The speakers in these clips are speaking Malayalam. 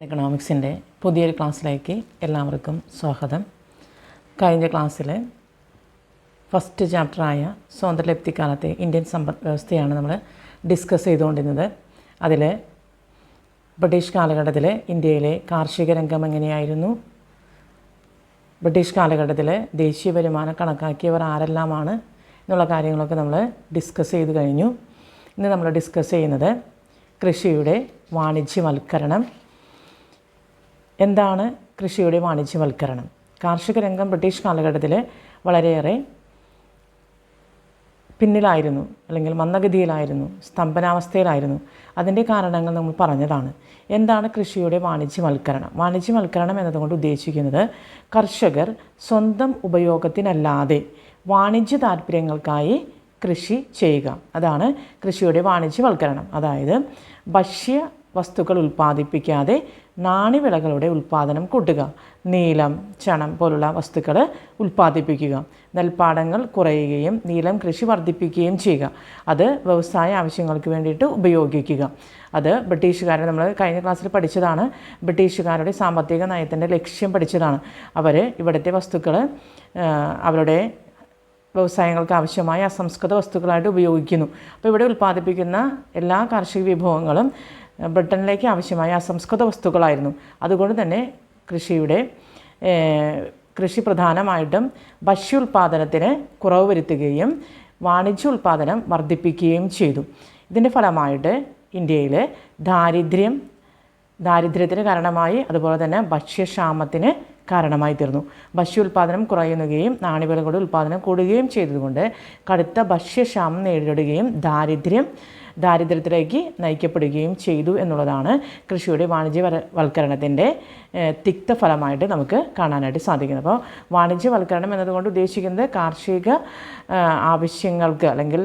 എക്കണോമിക്സിൻ്റെ പുതിയൊരു ക്ലാസ്സിലേക്ക് എല്ലാവർക്കും സ്വാഗതം. കഴിഞ്ഞ ക്ലാസ്സിൽ ഫസ്റ്റ് ചാപ്റ്ററായ സ്വതന്ത്രലബ്ധിക്കാലത്തെ ഇന്ത്യൻ സമ്പദ് വ്യവസ്ഥയാണ് നമ്മൾ ഡിസ്കസ് ചെയ്തുകൊണ്ടിരുന്നത്. അതിൽ ബ്രിട്ടീഷ് കാലഘട്ടത്തിൽ ഇന്ത്യയിലെ കാർഷിക രംഗം എങ്ങനെയായിരുന്നു, ബ്രിട്ടീഷ് കാലഘട്ടത്തിൽ ദേശീയ വരുമാനം കണക്കാക്കിയവർ ആരെല്ലാമാണ് എന്നുള്ള കാര്യങ്ങളൊക്കെ നമ്മൾ ഡിസ്കസ് ചെയ്ത് കഴിഞ്ഞു. ഇന്ന് നമ്മൾ ഡിസ്കസ് ചെയ്യുന്നത് കൃഷിയുടെ വാണിജ്യവൽക്കരണം. എന്താണ് കൃഷിയുടെ വാണിജ്യവൽക്കരണം? കാർഷിക രംഗം ബ്രിട്ടീഷ് കാലഘട്ടത്തിൽ വളരെയേറെ പിന്നിലായിരുന്നു, അല്ലെങ്കിൽ മന്ദഗതിയിലായിരുന്നു, സ്തംഭനാവസ്ഥയിലായിരുന്നു. അതിൻ്റെ കാരണങ്ങൾ നമ്മൾ പറഞ്ഞതാണ്. എന്താണ് കൃഷിയുടെ വാണിജ്യവൽക്കരണം? വാണിജ്യവൽക്കരണം എന്നതുകൊണ്ട് ഉദ്ദേശിക്കുന്നത് കർഷകർ സ്വന്തം ഉപയോഗത്തിനല്ലാതെ വാണിജ്യ താൽപ്പര്യങ്ങൾക്കായി കൃഷി ചെയ്യുക. അതാണ് കൃഷിയുടെ വാണിജ്യവൽക്കരണം. അതായത് ഭക്ഷ്യ വസ്തുക്കൾ ഉൽപ്പാദിപ്പിക്കാതെ നാണ്യവിളകളുടെ ഉൽപ്പാദനം കൂട്ടുക, നീലം, ചണം പോലുള്ള വസ്തുക്കൾ ഉൽപ്പാദിപ്പിക്കുക, നെൽപ്പാടങ്ങൾ കുറയുകയും നീലം കൃഷി വർദ്ധിപ്പിക്കുകയും ചെയ്യുക, അത് വ്യവസായ ആവശ്യങ്ങൾക്ക് വേണ്ടിയിട്ട് ഉപയോഗിക്കുക. അത് ബ്രിട്ടീഷുകാരെ നമ്മൾ കഴിഞ്ഞ ക്ലാസ്സിൽ പഠിച്ചതാണ്. ബ്രിട്ടീഷുകാരുടെ സാമ്പത്തിക നയത്തിൻ്റെ ലക്ഷ്യം പഠിച്ചതാണ്. അവർ ഇവിടുത്തെ വസ്തുക്കൾ അവരുടെ വ്യവസായങ്ങൾക്ക് ആവശ്യമായ അസംസ്കൃത വസ്തുക്കളായിട്ട് ഉപയോഗിക്കുന്നു. അപ്പോൾ ഇവിടെ ഉൽപ്പാദിപ്പിക്കുന്ന എല്ലാ കാർഷിക വിഭവങ്ങളും ബ്രിട്ടനിലേക്ക് ആവശ്യമായ അസംസ്കൃത വസ്തുക്കളായിരുന്നു. അതുകൊണ്ട് തന്നെ കൃഷി പ്രധാനമായിട്ടും ഭക്ഷ്യോൽപാദനത്തിന് കുറവ് വരുത്തുകയും വാണിജ്യ ഉൽപാദനം വർദ്ധിപ്പിക്കുകയും ചെയ്തു. ഇതിൻ്റെ ഫലമായിട്ട് ഇന്ത്യയിൽ ദാരിദ്ര്യത്തിന് കാരണമായി, അതുപോലെ തന്നെ ഭക്ഷ്യക്ഷാമത്തിന് കാരണമായി തീർന്നു. ഭക്ഷ്യോൽപാദനം കുറയുകയും നാണ്യവിളകളുടെ ഉൽപ്പാദനം കൂടുകയും ചെയ്തതുകൊണ്ട് കടുത്ത ഭക്ഷ്യക്ഷാമം നേരിടുകയും ദാരിദ്ര്യത്തിലേക്ക് നയിക്കപ്പെടുകയും ചെയ്തു എന്നുള്ളതാണ് കൃഷിയുടെ വാണിജ്യവൽക്കരണത്തിൻ്റെ തിക്തഫലമായിട്ട് നമുക്ക് കാണാനായിട്ട് സാധിക്കുന്നത്. അപ്പോൾ വാണിജ്യവൽക്കരണം എന്നതുകൊണ്ട് ഉദ്ദേശിക്കുന്നത് കാർഷിക ആവശ്യങ്ങൾക്ക്, അല്ലെങ്കിൽ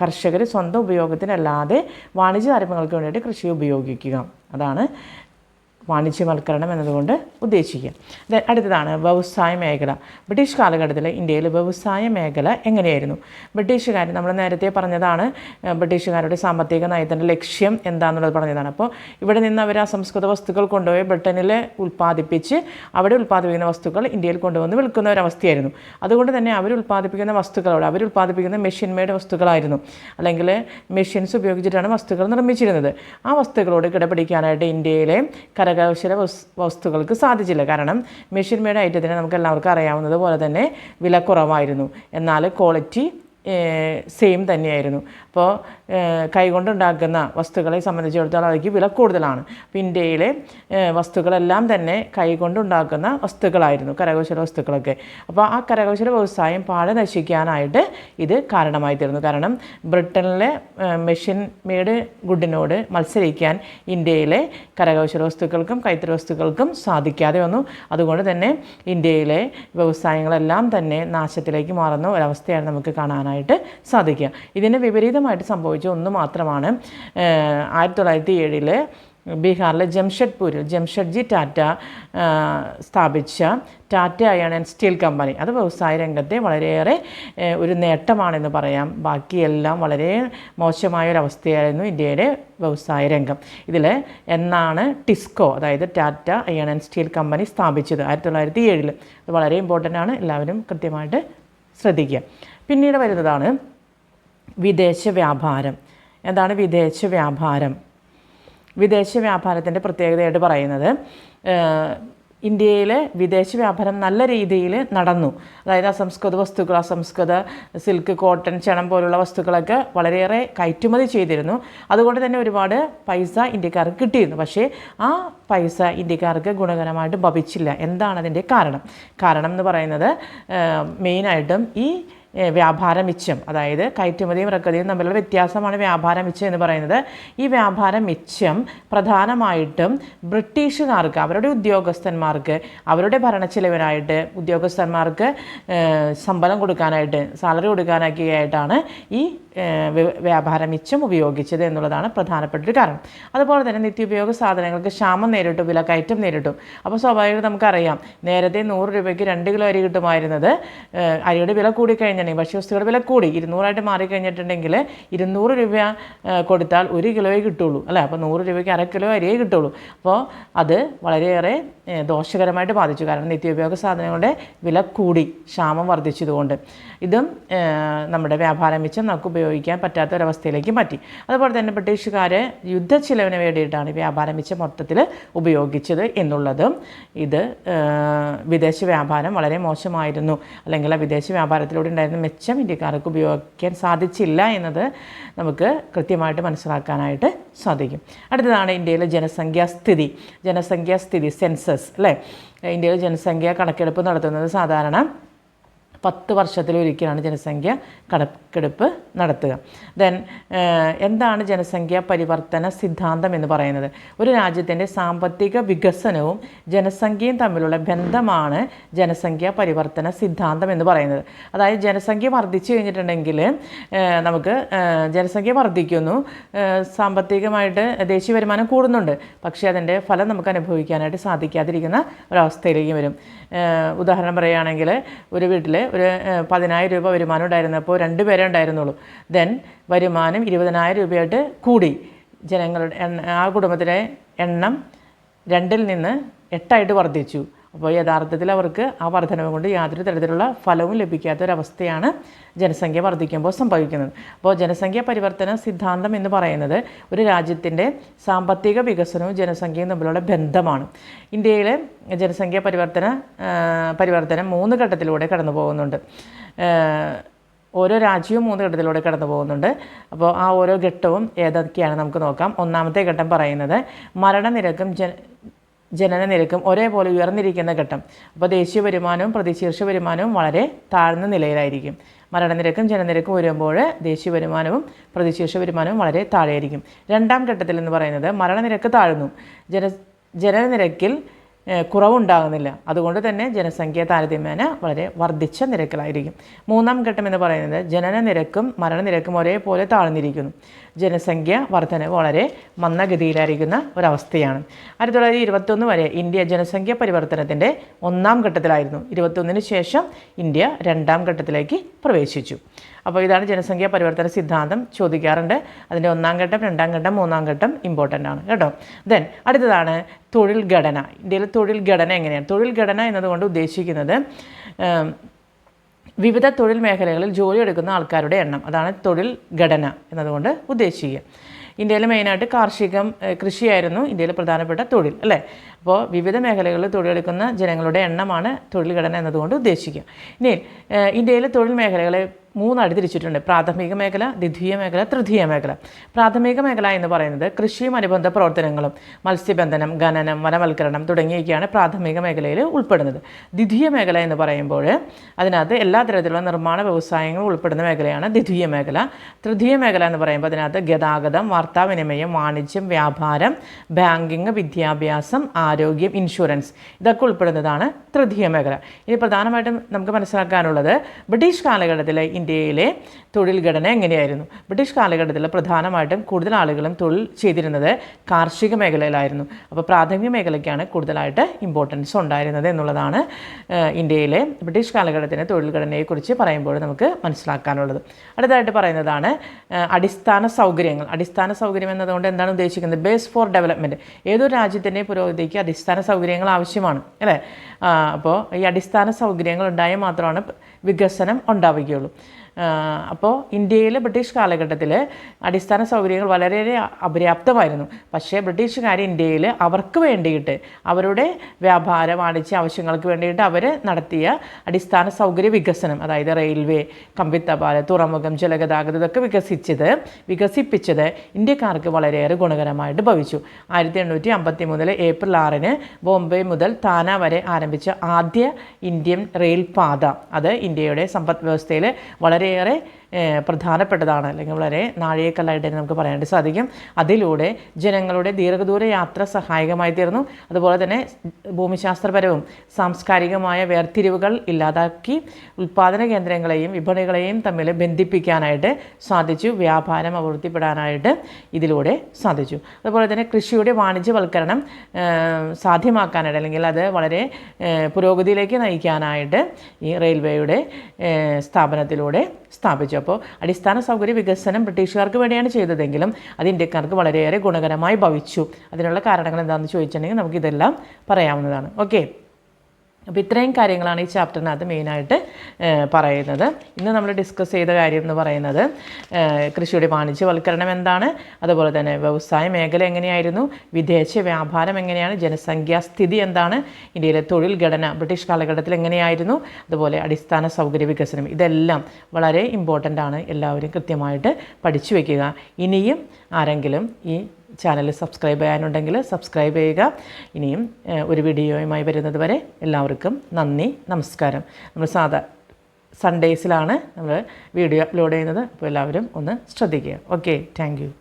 കർഷകർ സ്വന്തം ഉപയോഗത്തിനല്ലാതെ വാണിജ്യ താൽപ്പര്യങ്ങൾക്ക് വേണ്ടിയിട്ട് കൃഷി ഉപയോഗിക്കുക. അതാണ് വാണിജ്യവൽക്കരണം എന്നതുകൊണ്ട് ഉദ്ദേശിക്കുക. അടുത്തതാണ് വ്യവസായ മേഖല. ബ്രിട്ടീഷ് കാലഘട്ടത്തിൽ ഇന്ത്യയിൽ വ്യവസായ മേഖല എങ്ങനെയായിരുന്നു? ബ്രിട്ടീഷുകാർ, നമ്മൾ നേരത്തെ പറഞ്ഞതാണ്, ബ്രിട്ടീഷുകാരുടെ സാമ്പത്തിക നയത്തിൻ്റെ ലക്ഷ്യം എന്താണെന്നുള്ളത് പറഞ്ഞതാണ്. അപ്പോൾ ഇവിടെ നിന്ന് അവർ അസംസ്കൃത വസ്തുക്കൾ കൊണ്ടുപോയി ബ്രിട്ടനിൽ ഉൽപ്പാദിപ്പിച്ച് അവിടെ ഉൽപ്പാദിപ്പിക്കുന്ന വസ്തുക്കൾ ഇന്ത്യയിൽ കൊണ്ടുവന്ന് വിൽക്കുന്ന ഒരവസ്ഥയായിരുന്നു. അതുകൊണ്ട് തന്നെ അവർ ഉൽപ്പാദിപ്പിക്കുന്ന മെഷീൻ മെയ്ഡ് വസ്തുക്കളായിരുന്നു, അല്ലെങ്കിൽ മെഷീൻസ് ഉപയോഗിച്ചിട്ടാണ് വസ്തുക്കൾ നിർമ്മിച്ചിരുന്നത്. ആ വസ്തുക്കളോട് കിടപിടിക്കാനായിട്ട് ഇന്ത്യയിലെ കരകൗശല വസ്തുക്കൾക്ക് സാധിച്ചില്ല. കാരണം മെഷീൻ മെയ്ഡ് ഐറ്റത്തിന് നമുക്ക് എല്ലാവർക്കും അറിയാവുന്നത് പോലെ തന്നെ വില കുറവായിരുന്നു, എന്നാൽ ക്വാളിറ്റി സെയിം തന്നെയായിരുന്നു. അപ്പോൾ കൈകൊണ്ടുണ്ടാക്കുന്ന വസ്തുക്കളെ സംബന്ധിച്ചിടത്തോളം അവയ്ക്ക് വില കൂടുതലാണ്. അപ്പോൾ ഇന്ത്യയിലെ വസ്തുക്കളെല്ലാം തന്നെ കൈകൊണ്ടുണ്ടാക്കുന്ന വസ്തുക്കളായിരുന്നു, കരകൗശല വസ്തുക്കളൊക്കെ. അപ്പോൾ ആ കരകൗശല വ്യവസായം പാടെ നശിക്കാനായിട്ട് ഇത് കാരണമായി തീർന്നു. കാരണം ബ്രിട്ടനിലെ മെഷീൻ മെയ്ഡ് ഗുഡിനോട് മത്സരിക്കാൻ ഇന്ത്യയിലെ കരകൗശല വസ്തുക്കൾക്കും കൈത്തറി വസ്തുക്കൾക്കും സാധിക്കാതെ വന്നു. അതുകൊണ്ട് തന്നെ ഇന്ത്യയിലെ വ്യവസായങ്ങളെല്ലാം തന്നെ നാശത്തിലേക്ക് മാറുന്ന ഒരവസ്ഥയാണ് നമുക്ക് കാണാനായിട്ട് സാധിക്കുക. ഇതിന് വിപരീതമായിട്ട് സംഭവിച്ച ഒന്ന് മാത്രമാണ് 1907 ബീഹാറിലെ ജംഷഡ്ജി ടാറ്റ സ്ഥാപിച്ച Tata iron and steel company. അത് വ്യവസായ രംഗത്തെ വളരെയേറെ ഒരു നേട്ടമാണെന്ന് പറയാം. ബാക്കിയെല്ലാം വളരെ മോശമായൊരവസ്ഥയായിരുന്നു ഇന്ത്യയുടെ വ്യവസായ രംഗം. ഇതിൽ എന്നാണ് ടിസ്കോ, അതായത് Tata iron and steel company സ്ഥാപിച്ചത്? 1907. അത് വളരെ ഇമ്പോർട്ടൻ്റ് ആണ്, എല്ലാവരും കൃത്യമായിട്ട് ശ്രദ്ധിക്കുക. പിന്നീട് വരുന്നതാണ് വിദേശ വ്യാപാരം. എന്താണ് വിദേശ വ്യാപാരം? വിദേശ വ്യാപാരത്തിൻ്റെ പ്രത്യേകതയായിട്ട് പറയുന്നത് ഇന്ത്യയിലെ വിദേശ വ്യാപാരം നല്ല രീതിയിൽ നടന്നു. അതായത് അസംസ്കൃത സിൽക്ക്, കോട്ടൺ, ചണം പോലുള്ള വസ്തുക്കളൊക്കെ വളരെയേറെ കയറ്റുമതി ചെയ്തിരുന്നു. അതുകൊണ്ട് തന്നെ ഒരുപാട് പൈസ ഇന്ത്യക്കാർക്ക് കിട്ടിയിരുന്നു. പക്ഷേ ആ പൈസ ഇന്ത്യക്കാർക്ക് ഗുണകരമായിട്ട് ഭവിച്ചില്ല. എന്താണ് അതിൻ്റെ കാരണം എന്ന് പറയുന്നത്? മെയിനായിട്ടും ഈ വ്യാപാര മിച്ചം, അതായത് കയറ്റുമതിയും ഇറക്കുമതിയും തമ്മിലുള്ള വ്യത്യാസമാണ് വ്യാപാര മിച്ചം എന്ന് പറയുന്നത്. ഈ വ്യാപാര മിച്ചം പ്രധാനമായിട്ടും ബ്രിട്ടീഷുകാർക്ക്, അവരുടെ ഉദ്യോഗസ്ഥന്മാർക്ക്, അവരുടെ ഭരണച്ചിലവിനായിട്ട് ഉദ്യോഗസ്ഥന്മാർക്ക് ശമ്പളം കൊടുക്കാനായിട്ട്, സാലറി കൊടുക്കാനാക്കിയായിട്ടാണ് ഈ വ്യാപാര മിച്ചം ഉപയോഗിച്ചത് എന്നുള്ളതാണ് പ്രധാനപ്പെട്ടൊരു കാരണം. അതുപോലെ തന്നെ നിത്യോപയോഗ സാധനങ്ങൾക്ക് ക്ഷാമം നേരിട്ടു, വിലക്കയറ്റം നേരിട്ടു. അപ്പോൾ സ്വാഭാവികമായിട്ട് നമുക്കറിയാം, നേരത്തെ 100 രൂപയ്ക്ക് 2 കിലോ അരി കിട്ടുമായിരുന്നത് അരിയുടെ വില കൂടിക്കഴിഞ്ഞിട്ടുണ്ടെങ്കിൽ, ഭക്ഷ്യവസ്തുക്കളുടെ വില കൂടി 200 മാറിക്കഴിഞ്ഞിട്ടുണ്ടെങ്കിൽ 200 രൂപ കൊടുത്താൽ 1 കിലോയെ കിട്ടുള്ളൂ അല്ലേ. അപ്പോൾ 100 രൂപയ്ക്ക് 1/2 കിലോ അരിയേ കിട്ടുള്ളൂ. അപ്പോൾ അത് വളരെയേറെ ദോഷകരമായിട്ട് ബാധിച്ചു. കാരണം നിത്യോപയോഗ സാധനങ്ങളുടെ വില കൂടി, ക്ഷാമം വർദ്ധിച്ചതുകൊണ്ട്. ഇതും നമ്മുടെ വ്യാപാര മിച്ചം നമുക്ക് ഉപയോഗിക്കാൻ പറ്റാത്ത ഒരവസ്ഥയിലേക്ക് മാറ്റി. അതുപോലെ തന്നെ ബ്രിട്ടീഷുകാർ യുദ്ധച്ചിലവിന് വേണ്ടിയിട്ടാണ് വ്യാപാര മിച്ചം മൊത്തത്തിൽ ഉപയോഗിച്ചത് എന്നുള്ളതും, ഇത് വിദേശ വ്യാപാരം വളരെ മോശമായിരുന്നു, അല്ലെങ്കിൽ ആ വിദേശ വ്യാപാരത്തിലൂടെ ഉണ്ടായിരുന്ന മെച്ചം ഇന്ത്യക്കാർക്ക് ഉപയോഗിക്കാൻ സാധിച്ചില്ല എന്നത് നമുക്ക് കൃത്യമായിട്ട് മനസ്സിലാക്കാനായിട്ട് സാധിക്കും. അടുത്തതാണ് ഇന്ത്യയിലെ ജനസംഖ്യാസ്ഥിതി സെൻസസ് അല്ലേ. ഇന്ത്യയിലെ ജനസംഖ്യ കണക്കെടുപ്പ് നടത്തുന്നത് സാധാരണ 10 വർഷത്തിലൊരിക്കലാണ് ജനസംഖ്യ കണക്കെടുപ്പ് നടത്തുക. ദെൻ എന്താണ് ജനസംഖ്യാ പരിവർത്തന സിദ്ധാന്തം എന്ന് പറയുന്നത്? ഒരു രാജ്യത്തിൻ്റെ സാമ്പത്തിക വികസനവും ജനസംഖ്യയും തമ്മിലുള്ള ബന്ധമാണ് ജനസംഖ്യാ പരിവർത്തന സിദ്ധാന്തം എന്ന് പറയുന്നത്. അതായത് ജനസംഖ്യ വർദ്ധിച്ചു കഴിഞ്ഞിട്ടുണ്ടെങ്കിൽ നമുക്ക് ജനസംഖ്യ വർദ്ധിക്കുന്നു, സാമ്പത്തികമായിട്ട് ദേശീയ വരുമാനം കൂടുന്നുണ്ട്, പക്ഷേ അതിൻ്റെ ഫലം നമുക്ക് അനുഭവിക്കാനായിട്ട് സാധിക്കാതിരിക്കുന്ന ഒരവസ്ഥയിലേക്ക് വരും. ഉദാഹരണം പറയുകയാണെങ്കിൽ, ഒരു വീട്ടിൽ ഒരു 10,000 രൂപ വരുമാനം ഉണ്ടായിരുന്നപ്പോൾ 2 പേരേ ഉണ്ടായിരുന്നുള്ളൂ. ദെൻ വരുമാനം 20,000 രൂപയായിട്ട് കൂടി. ജനങ്ങളുടെ ആ കുടുംബത്തിലെ എണ്ണം 2-ൽ നിന്ന് 8 വർദ്ധിച്ചു. അപ്പോൾ യഥാർത്ഥത്തിൽ അവർക്ക് ആ വർധനവ് കൊണ്ട് യാതൊരു തരത്തിലുള്ള ഫലവും ലഭിക്കാത്തൊരവസ്ഥയാണ് ജനസംഖ്യ വർദ്ധിക്കുമ്പോൾ സംഭവിക്കുന്നത്. അപ്പോൾ ജനസംഖ്യാ പരിവർത്തന സിദ്ധാന്തം എന്ന് പറയുന്നത് ഒരു രാജ്യത്തിൻ്റെ സാമ്പത്തിക വികസനവും ജനസംഖ്യയും തമ്മിലുള്ള ബന്ധമാണ്. ഇന്ത്യയിലെ ജനസംഖ്യാ പരിവർത്തനം 3 ഘട്ടത്തിലൂടെ കടന്നു പോകുന്നുണ്ട്. ഓരോ രാജ്യവും 3 ഘട്ടത്തിലൂടെ കടന്നു പോകുന്നുണ്ട്. അപ്പോൾ ആ ഓരോ ഘട്ടവും ഏതൊക്കെയാണ് നമുക്ക് നോക്കാം. ഒന്നാമത്തെ ഘട്ടം പറയുന്നത് മരണനിരക്കും ജനനനിരക്കും ഒരേപോലെ ഉയർന്നിരിക്കുന്ന ഘട്ടം. അപ്പോൾ ദേശീയ വരുമാനവും പ്രതിശീർഷ വരുമാനവും വളരെ താഴ്ന്ന നിലയിലായിരിക്കും. മരണനിരക്കും ജനനിരക്കും വരുമ്പോൾ ദേശീയ വരുമാനവും പ്രതിശീർഷ വരുമാനവും വളരെ താഴെയായിരിക്കും. രണ്ടാം ഘട്ടത്തിൽ എന്ന് പറയുന്നത് മരണനിരക്ക് താഴ്ന്നു, ജനനനിരക്കിൽ കുറവുണ്ടാകുന്നില്ല. അതുകൊണ്ട് തന്നെ ജനസംഖ്യ താരതമ്യേന വളരെ വർദ്ധിച്ച നിരക്കിലായിരിക്കും. മൂന്നാം ഘട്ടം എന്ന് പറയുന്നത് ജനനനിരക്കും മരണനിരക്കും ഒരേപോലെ താഴ്ന്നിരിക്കുന്നു. ജനസംഖ്യ വർധനവ് വളരെ മന്ദഗതിയിലായിരിക്കുന്ന ഒരവസ്ഥയാണ്. 1921 വരെ ഇന്ത്യ ജനസംഖ്യ പരിവർത്തനത്തിൻ്റെ 1-ാം ഘട്ടത്തിലായിരുന്നു. 21-ന് ശേഷം ഇന്ത്യ 2-ാം ഘട്ടത്തിലേക്ക് പ്രവേശിച്ചു. അപ്പോൾ ഇതാണ് ജനസംഖ്യാ പരിവർത്തന സിദ്ധാന്തം. ചോദിക്കാറുണ്ട്. അതിൻ്റെ 1-ാം ഘട്ടം, 2-ാം ഘട്ടം, 3-ാം ഘട്ടം ഇമ്പോർട്ടൻ്റ് ആണ് കേട്ടോ. ദെൻ അടുത്തതാണ് തൊഴിൽ ഘടന. ഇന്ത്യയിലെ തൊഴിൽ ഘടന എങ്ങനെയാണ്? തൊഴിൽ ഘടന എന്നതുകൊണ്ട് ഉദ്ദേശിക്കുന്നത് വിവിധ തൊഴിൽ മേഖലകളിൽ ജോലിയെടുക്കുന്ന ആൾക്കാരുടെ എണ്ണം. അതാണ് തൊഴിൽ ഘടന എന്നതുകൊണ്ട് ഉദ്ദേശിക്കുക. ഇന്ത്യയിൽ മെയിനായിട്ട് കൃഷിയായിരുന്നു ഇന്ത്യയിലെ പ്രധാനപ്പെട്ട തൊഴിൽ അല്ലേ. അപ്പോൾ വിവിധ മേഖലകളിൽ തൊഴിലെടുക്കുന്ന ജനങ്ങളുടെ എണ്ണമാണ് തൊഴിൽ ഘടന എന്നതുകൊണ്ട് ഉദ്ദേശിക്കുക. ഇനി ഇന്ത്യയിലെ തൊഴിൽ മേഖലകളെ 3 തിരിച്ചിട്ടുണ്ട്. പ്രാഥമിക മേഖല, ദ്വിതീയ മേഖല, തൃതീയ മേഖല. പ്രാഥമിക മേഖല എന്ന് പറയുന്നത് കൃഷിയും അനുബന്ധ പ്രവർത്തനങ്ങളും, മത്സ്യബന്ധനം, ഖനനം, വനവൽക്കരണം തുടങ്ങിയൊക്കെയാണ് പ്രാഥമിക മേഖലയിൽ ഉൾപ്പെടുന്നത്. ദ്വിതീയ മേഖല എന്ന് പറയുമ്പോൾ അതിനകത്ത് എല്ലാ തരത്തിലുള്ള നിർമ്മാണ വ്യവസായങ്ങളും ഉൾപ്പെടുന്ന മേഖലയാണ് ദ്വിതീയ മേഖല. തൃതീയ മേഖല എന്ന് പറയുമ്പോൾ അതിനകത്ത് ഗതാഗതം, വാർത്താവിനിമയം, വാണിജ്യം, വ്യാപാരം, ബാങ്കിങ്, വിദ്യാഭ്യാസം, ആരോഗ്യം, ഇൻഷുറൻസ് ഇതൊക്കെ ഉൾപ്പെടുന്നതാണ് തൃതീയ മേഖല. ഇനി പ്രധാനമായിട്ടും നമുക്ക് മനസ്സിലാക്കാനുള്ളത് ബ്രിട്ടീഷ് കാലഘട്ടത്തിലെ ഇന്ത്യയിലെ തൊഴിൽ ഘടന എങ്ങനെയായിരുന്നു? ബ്രിട്ടീഷ് കാലഘട്ടത്തിൽ പ്രധാനമായിട്ടും കൂടുതൽ ആളുകളും തൊഴിൽ ചെയ്തിരുന്നത് കാർഷിക മേഖലയിലായിരുന്നു. അപ്പോൾ പ്രാഥമിക മേഖലയ്ക്കാണ് കൂടുതലായിട്ട് ഇമ്പോർട്ടൻസ് ഉണ്ടായിരുന്നത് എന്നുള്ളതാണ് ഇന്ത്യയിലെ ബ്രിട്ടീഷ് കാലഘട്ടത്തിൻ്റെ തൊഴിൽ ഘടനയെക്കുറിച്ച് പറയുമ്പോൾ നമുക്ക് മനസ്സിലാക്കാനുള്ളത്. അടുത്തതായിട്ട് പറയുന്നതാണ് അടിസ്ഥാന സൗകര്യങ്ങൾ. അടിസ്ഥാന സൗകര്യം എന്നതുകൊണ്ട് എന്താണ് ഉദ്ദേശിക്കുന്നത്? Base for development. ഏതൊരു രാജ്യത്തിൻ്റെ പുരോഗതിക്ക് അടിസ്ഥാന സൗകര്യങ്ങൾ ആവശ്യമാണ് അല്ലേ. അപ്പോൾ ഈ അടിസ്ഥാന സൗകര്യങ്ങൾ ഉണ്ടായാൽ മാത്രമാണ് വികസനം ഉണ്ടാവുകയുള്ളൂ. അപ്പോൾ ഇന്ത്യയിൽ ബ്രിട്ടീഷ് കാലഘട്ടത്തിൽ അടിസ്ഥാന സൗകര്യങ്ങൾ വളരെയേറെ അപര്യാപ്തമായിരുന്നു. പക്ഷേ ബ്രിട്ടീഷുകാർ ഇന്ത്യയിൽ അവർക്ക് വേണ്ടിയിട്ട് അവരുടെ വ്യാപാര വാണിജ്യ ആവശ്യങ്ങൾക്ക് വേണ്ടിയിട്ട് അവർ നടത്തിയ അടിസ്ഥാന സൗകര്യ വികസനം, അതായത് റെയിൽവേ, കമ്പിത്തപാൽ, തുറമുഖം, ജലഗതാഗതം ഇതൊക്കെ വികസിപ്പിച്ചത് ഇന്ത്യക്കാർക്ക് വളരെയേറെ ഗുണകരമായിട്ട് ഭവിച്ചു. 1853 ഏപ്രിൽ 6-ന് ബോംബെ മുതൽ താന വരെ ആരംഭിച്ച ആദ്യ ഇന്ത്യൻ റെയിൽ പാത അത് ഇന്ത്യയുടെ സമ്പദ് വ്യവസ്ഥയിൽ വളരെയേറെ പ്രധാനപ്പെട്ടതാണ്, അല്ലെങ്കിൽ വളരെ നാഴികക്കല്ലായിട്ട് നമുക്ക് പറയാനായിട്ട് സാധിക്കും. അതിലൂടെ ജനങ്ങളുടെ ദീർഘദൂര യാത്ര സഹായകമായി തീർന്നു. അതുപോലെ തന്നെ ഭൂമിശാസ്ത്രപരവും സാംസ്കാരികമായ വേർതിരിവുകൾ ഇല്ലാതാക്കി ഉൽപ്പാദന കേന്ദ്രങ്ങളെയും വിപണികളെയും തമ്മിൽ ബന്ധിപ്പിക്കാനായിട്ട് സാധിച്ചു. വ്യാപാരം അഭിവൃദ്ധിപ്പെടാനായിട്ട് ഇതിലൂടെ സാധിച്ചു. അതുപോലെ തന്നെ കൃഷിയുടെ വാണിജ്യവൽക്കരണം സാധ്യമാക്കാനായിട്ട്, അല്ലെങ്കിൽ അത് വളരെ പുരോഗതിയിലേക്ക് നയിക്കാനായിട്ട് ഈ റെയിൽവേയുടെ സ്ഥാപനത്തിലൂടെ സ്ഥാപിച്ചു. അപ്പോൾ അടിസ്ഥാന സൗകര്യ വികസനം ബ്രിട്ടീഷുകാർക്ക് വേണ്ടിയാണ് ചെയ്തതെങ്കിലും അത് ഇന്ത്യക്കാർക്ക് വളരെയേറെ ഗുണകരമായി ഭവിച്ചു. അതിനുള്ള കാരണങ്ങൾ എന്താണെന്ന് ചോദിച്ചിട്ടുണ്ടെങ്കിൽ നമുക്കിതെല്ലാം പറയാവുന്നതാണ്. ഓക്കെ, അപ്പോൾ ഇത്രയും കാര്യങ്ങളാണ് ഈ ചാപ്റ്ററിനകത്ത് മെയിനായിട്ട് പറയുന്നത്. ഇന്ന് നമ്മൾ ഡിസ്കസ് ചെയ്ത കാര്യം എന്ന് പറയുന്നത് കൃഷിയുടെ വാണിജ്യവൽക്കരണം എന്താണ്, അതുപോലെ തന്നെ വ്യവസായ മേഖല എങ്ങനെയായിരുന്നു, വിദേശ വ്യാപാരം എങ്ങനെയാണ്, ജനസംഖ്യാസ്ഥിതി എന്താണ്, ഇന്ത്യയിലെ തൊഴിൽ ഘടന ബ്രിട്ടീഷ് കാലഘട്ടത്തിൽ എങ്ങനെയായിരുന്നു, അതുപോലെ അടിസ്ഥാന സൗകര്യ വികസനം, ഇതെല്ലാം വളരെ ഇമ്പോർട്ടൻ്റ് ആണ്. എല്ലാവരും കൃത്യമായിട്ട് പഠിച്ചു വയ്ക്കുക. ഇനിയും ആരെങ്കിലും ഈ ചാനൽ സബ്സ്ക്രൈബ് ചെയ്യാനുണ്ടെങ്കിൽ സബ്സ്ക്രൈബ് ചെയ്യുക. ഇനിയും ഒരു വീഡിയോയുമായി വരുന്നത് വരെ എല്ലാവർക്കും നന്ദി, നമസ്കാരം. നമ്മൾ സൺഡേസിലാണ് നമ്മൾ വീഡിയോ അപ്ലോഡ് ചെയ്യുന്നത്. അപ്പോൾ എല്ലാവരും ഒന്ന് ശ്രദ്ധിക്കുക. Okay, thank you.